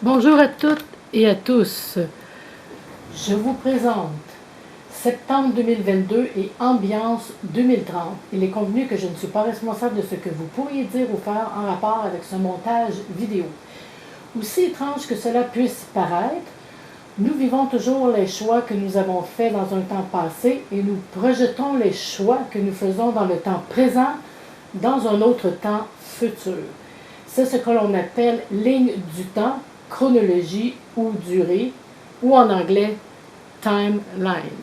Bonjour à toutes et à tous. Je vous présente septembre 2022 et ambiance 2030. Il est convenu que je ne suis pas responsable de ce que vous pourriez dire ou faire en rapport avec ce montage vidéo. Aussi étrange que cela puisse paraître, nous vivons toujours les choix que nous avons faits dans un temps passé et nous projetons les choix que nous faisons dans le temps présent dans un autre temps futur. C'est ce que l'on appelle ligne du temps, chronologie ou durée, ou en anglais timeline.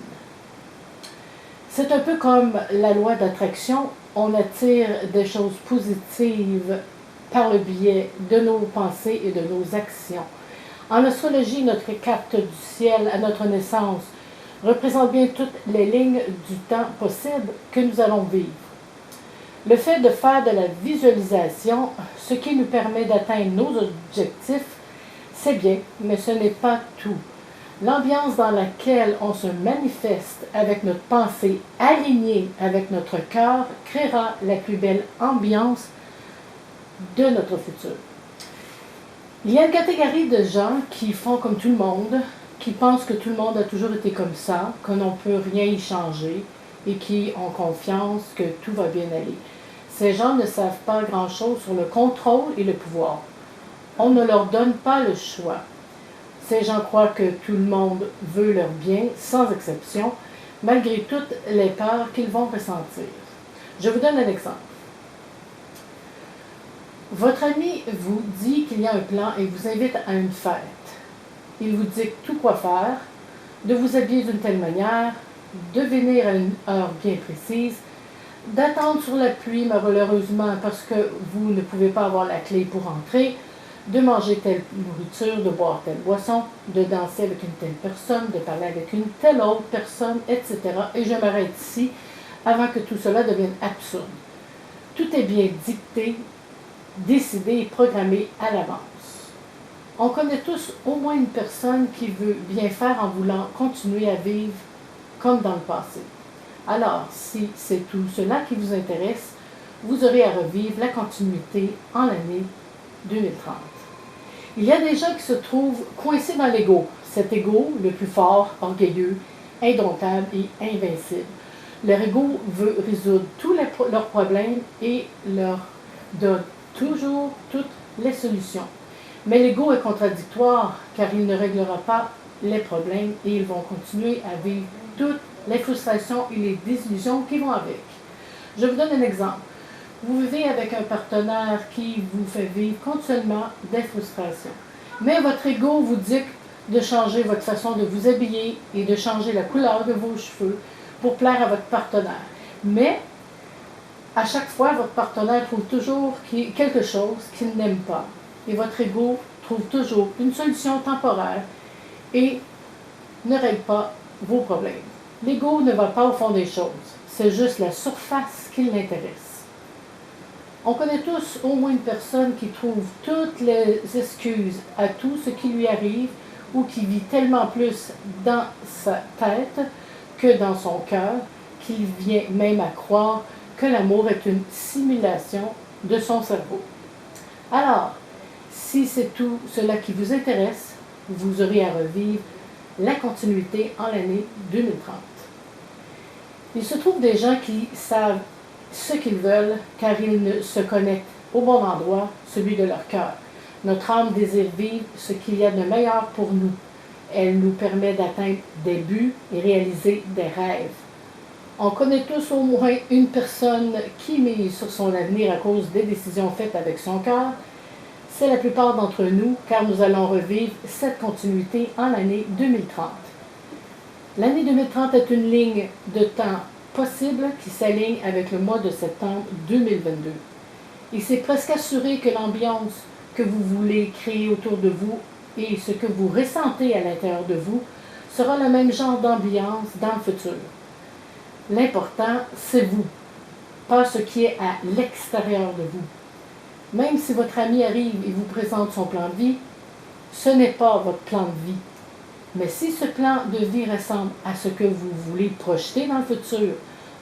C'est un peu comme la loi d'attraction, on attire des choses positives par le biais de nos pensées et de nos actions. En astrologie, notre carte du ciel à notre naissance représente bien toutes les lignes du temps possible que nous allons vivre. Le fait de faire de la visualisation, ce qui nous permet d'atteindre nos objectifs, c'est bien, mais ce n'est pas tout. L'ambiance dans laquelle on se manifeste avec notre pensée alignée avec notre cœur créera la plus belle ambiance de notre futur. Il y a une catégorie de gens qui font comme tout le monde, qui pensent que tout le monde a toujours été comme ça, que l'on ne peut rien y changer et qui ont confiance que tout va bien aller. Ces gens ne savent pas grand-chose sur le contrôle et le pouvoir. On ne leur donne pas le choix. Ces gens croient que tout le monde veut leur bien, sans exception, malgré toutes les peurs qu'ils vont ressentir. Je vous donne un exemple. Votre ami vous dit qu'il y a un plan et vous invite à une fête. Il vous dit tout quoi faire, de vous habiller d'une telle manière, de venir à une heure bien précise, d'attendre sur la pluie malheureusement parce que vous ne pouvez pas avoir la clé pour entrer, de manger telle nourriture, de boire telle boisson, de danser avec une telle personne, de parler avec une telle autre personne, etc. Et je m'arrête ici avant que tout cela devienne absurde. Tout est bien dicté, décidé et programmé à l'avance. On connaît tous au moins une personne qui veut bien faire en voulant continuer à vivre comme dans le passé. Alors, si c'est tout cela qui vous intéresse, vous aurez à revivre la continuité en l'année 2030. Il y a des gens qui se trouvent coincés dans l'ego, cet ego le plus fort, orgueilleux, indomptable et invincible. Leur ego veut résoudre tous leurs problèmes et leur donne toujours toutes les solutions. Mais l'ego est contradictoire car il ne réglera pas les problèmes et ils vont continuer à vivre toutes les frustrations et les désillusions qui vont avec. Je vous donne un exemple. Vous vivez avec un partenaire qui vous fait vivre continuellement des frustrations. Mais votre ego vous dit de changer votre façon de vous habiller et de changer la couleur de vos cheveux pour plaire à votre partenaire. Mais, à chaque fois, votre partenaire trouve toujours quelque chose qu'il n'aime pas. Et votre ego trouve toujours une solution temporaire et ne règle pas vos problèmes. L'ego ne va pas au fond des choses. C'est juste la surface qui l'intéresse. On connaît tous au moins une personne qui trouve toutes les excuses à tout ce qui lui arrive ou qui vit tellement plus dans sa tête que dans son cœur qu'il vient même à croire que l'amour est une simulation de son cerveau. Alors, si c'est tout cela qui vous intéresse, vous aurez à revivre la continuité en l'année 2030. Il se trouve des gens qui savent ce qu'ils veulent car ils ne se connectent au bon endroit, celui de leur cœur. Notre âme désire vivre ce qu'il y a de meilleur pour nous. Elle nous permet d'atteindre des buts et réaliser des rêves. On connaît tous au moins une personne qui mise sur son avenir à cause des décisions faites avec son cœur. C'est la plupart d'entre nous car nous allons revivre cette continuité en l'année 2030. L'année 2030 est une ligne de temps possible qui s'aligne avec le mois de septembre 2022. Et c'est presque assuré que l'ambiance que vous voulez créer autour de vous et ce que vous ressentez à l'intérieur de vous sera le même genre d'ambiance dans le futur. L'important, c'est vous, pas ce qui est à l'extérieur de vous. Même si votre ami arrive et vous présente son plan de vie, ce n'est pas votre plan de vie. Mais si ce plan de vie ressemble à ce que vous voulez projeter dans le futur,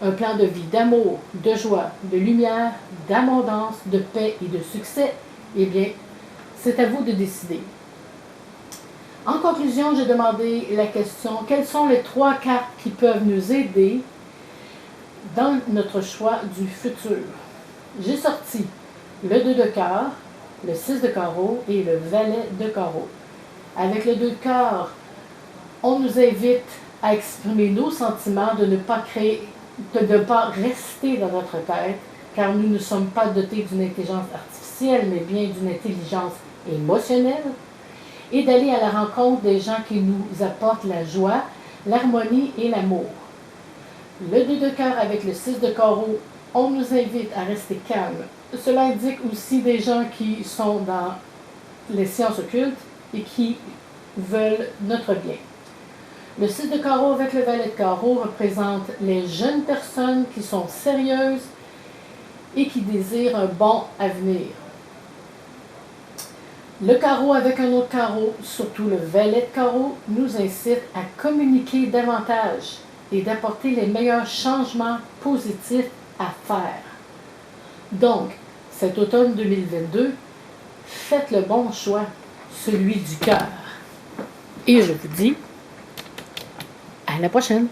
un plan de vie d'amour, de joie, de lumière, d'abondance, de paix et de succès, eh bien, c'est à vous de décider. En conclusion, j'ai demandé la question, quelles sont les 3 cartes qui peuvent nous aider dans notre choix du futur? J'ai sorti le 2 de cœur, le 6 de carreau et le valet de carreau. Avec le 2 de cœur, on nous invite à exprimer nos sentiments, de ne pas rester dans notre tête, car nous ne sommes pas dotés d'une intelligence artificielle, mais bien d'une intelligence émotionnelle, et d'aller à la rencontre des gens qui nous apportent la joie, l'harmonie et l'amour. Le 2 de cœur avec le 6 de carreau, on nous invite à rester calme. Cela indique aussi des gens qui sont dans les sciences occultes et qui veulent notre bien. Le 6 de carreau avec le valet de carreau représente les jeunes personnes qui sont sérieuses et qui désirent un bon avenir. Le carreau avec un autre carreau, surtout le valet de carreau, nous incite à communiquer davantage et d'apporter les meilleurs changements positifs à faire. Donc, cet automne 2022, faites le bon choix, celui du cœur. Et je vous dis à la prochaine.